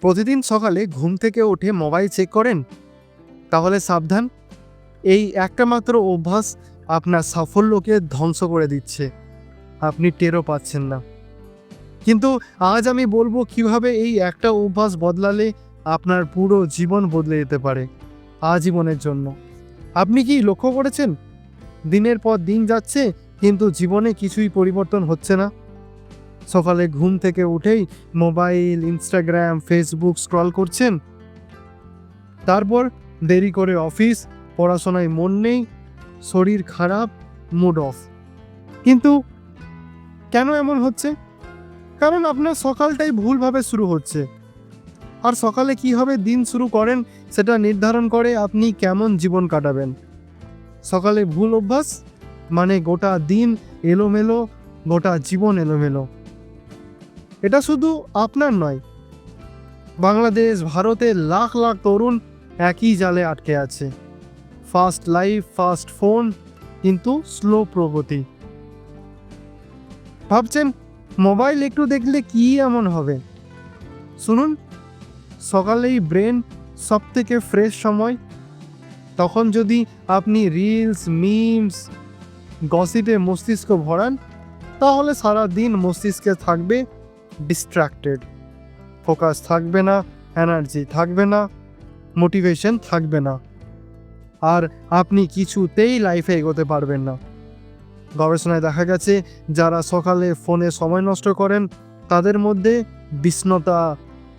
প্রতিদিন সকালে ঘুম থেকে উঠে মোবাইল চেক করেন? তাহলে সাবধান, এই একটা মাত্র অভ্যাস আপনার সাফল্যকে ধ্বংস করে দিচ্ছে, আপনি টেরও পাচ্ছেন না। কিন্তু আজ আমি বলবো কিভাবে এই একটা অভ্যাস বদলালে আপনার পুরো জীবন বদলে যেতে পারে, আজীবনের জন্য। আপনি কি লক্ষ্য করেছেন, দিনের পর দিন যাচ্ছে কিন্তু জীবনে কিছুই পরিবর্তন হচ্ছে না? সকালে ঘুম থেকে উঠেই মোবাইল, ইনস্টাগ্রাম, ফেসবুক স্ক্রল করছেন, তারপর দেরি করে অফিস, পড়াশোনায় মন নেই, শরীর খারাপ, মুড অফ। কিন্তু কেন এমন হচ্ছে? কারণ আপনার সকালটাই ভুলভাবে শুরু হচ্ছে। আর সকালে কীভাবে দিন শুরু করেন সেটা নির্ধারণ করে আপনি কেমন জীবন কাটাবেন। সকালে ভুল অভ্যাস মানে গোটা দিন এলোমেলো, গোটা জীবন এলোমেলো। এটা শুধু আপনার নয়, বাংলাদেশ, ভারতের লাখ লাখ তরুণ একই জালে আটকে আছে। ফাস্ট লাইফ, ফাস্ট ফোন, কিন্তু স্লো প্রগতি। ভাবছেন মোবাইল একটু দেখলে কি এমন হবে? শুনুন, সকালেই ব্রেন সব থেকে ফ্রেশ সময়। তখন যদি আপনি রিলস, মিমস, গসিপে মস্তিষ্ক ভরান, তাহলে সারা দিন মস্তিষ্কে থাকবে ডিস্ট্র্যাক্টেড, ফোকাস থাকবে না, এনার্জি থাকবে না, মোটিভেশন থাকবে না, আর আপনি কিছুতেই লাইফে এগোতে পারবেন না। গবেষণায় দেখা গেছে, যারা সকালে ফোনে সময় নষ্ট করেন তাদের মধ্যে বিষণ্ণতা,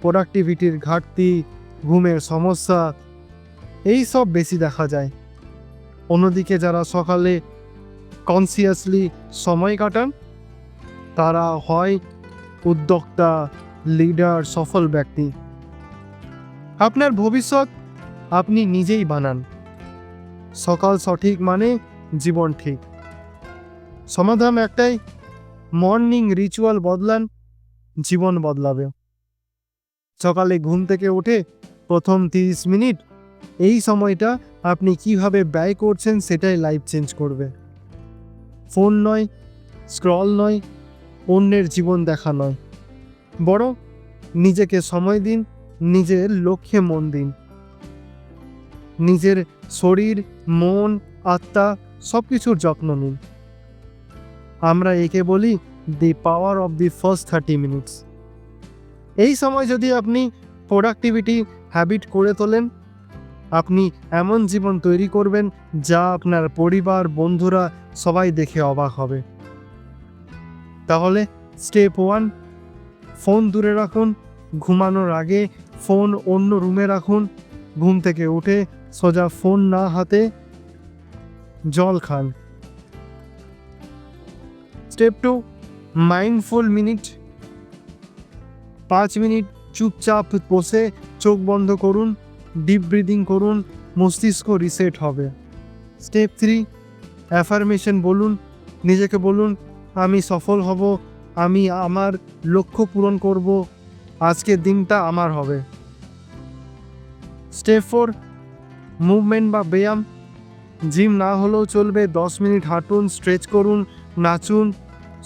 প্রোডাক্টিভিটির ঘাটতি, ঘুমের সমস্যা এই সব বেশি দেখা যায়। অন্যদিকে যারা সকালে কনসিয়াসলি সময় কাটান তারা হয় উদ্যোক্তা, লিডার, সফল ব্যক্তি। আপনার ভবিষ্যৎ আপনি নিজেই বানান। সকাল সঠিক মানে জীবন ঠিক। সমাধান একটাই, মর্নিং রিচুয়াল বদলান, জীবন বদলাবে। সকালে ঘুম থেকে উঠে প্রথম 30 মিনিট, এই সময়টা আপনি কিভাবে ব্যয় করছেন সেটাই লাইফ চেঞ্জ করবে। ফোন নয়, স্ক্রল নয়, অন্যের জীবন দেখা নয়, বরং নিজেকে সময় দিন, নিজের লক্ষ্যে মন দিন। নিজের শরীর, মন, আত্মা সব কিছুর যত্ন নিন। আমরা একে বলি the power of the first 30 minutes. এই সময় যদি আপনি প্রোডাক্টিভিটি হ্যাবিট করে তোলেন, আপনি এমন জীবন তৈরি করবেন যা আপনার পরিবার, বন্ধুরা সবাই দেখে অবাক হবে। তাহলে স্টেপ 1, ফোন দূরে রাখুন। ঘুমানোর আগে ফোন অন্য রুমে রাখুন। ঘুম থেকে উঠে সোজা ফোন না হাতে জল খান। Step 2, mindful minute. 5 মিনিট চুপচাপ বসে চোখ বন্ধ করুন, ডিপ ব্রিদিং করুন, মস্তিষ্ক রিসেট হবে। স্টেপ 3, অ্যাফার্মেশন বলুন, নিজেকে বলুন আমি সফল হব, আমি আমার লক্ষ্য পূরণ করব, আজকের দিনটা আমার হবে। স্টেপ 4, মুভমেন্ট বা ব্যায়াম। জিম না হলেও চলবে, 10 মিনিট হাঁটুন, স্ট্রেচ করুন, নাচুন,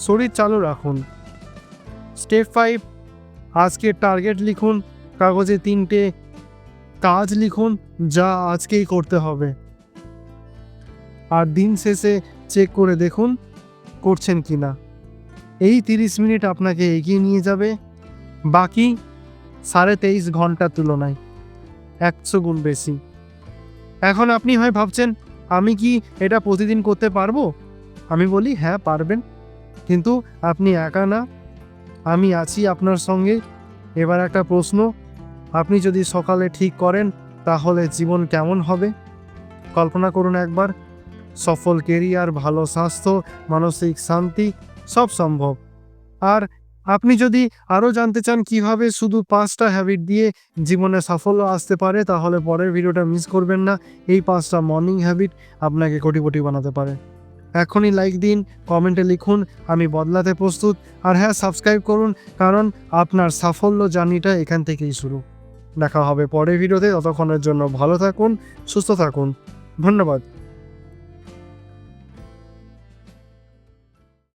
শরীর চালু রাখুন। স্টেপ 5, আজকের টার্গেট লিখুন, কাগজে 3টে কাজ লিখুন যা আজকেই করতে হবে। আর দিন শেষে চেক করে দেখুন করছেন কি না। এই 30 মিনিট আপনাকে এগিয়ে নিয়ে যাবে বাকি 23.5 ঘন্টার তুলনায় 100 গুণ বেশি। এখন আপনি হয় ভাবছেন আমি কি এটা প্রতিদিন করতে পারবো? আমি বলি হ্যাঁ পারবেন, কিন্তু আপনি একা না, আমি আছি আপনার সঙ্গে। এবার একটা প্রশ্ন, আপনি যদি সকালে ঠিক করেন তাহলে জীবন কেমন হবে? কল্পনা করুন একবার, সফল কেরিয়ার, ভালো স্বাস্থ্য, মানসিক শান্তি, সব সম্ভব। আর আপনি যদি আরও জানতে চান কিভাবে শুধু 5টা হ্যাবিট দিয়ে জীবনে সাফল্য আসতে পারে, তাহলে পরের ভিডিওটা মিস করবেন না। এই 5টা মর্নিং হ্যাবিট আপনাকে কোটিপতি বানাতে পারে। এখনই লাইক দিন, কমেন্টে লিখুন আমি বদলাতে প্রস্তুত, আর হ্যাঁ সাবস্ক্রাইব করুন, কারণ আপনার সাফল্য জার্নিটা এখান থেকেই শুরু। দেখা হবে পরের ভিডিওতে, ততক্ষণের জন্য ভালো থাকুন, সুস্থ থাকুন, ধন্যবাদ।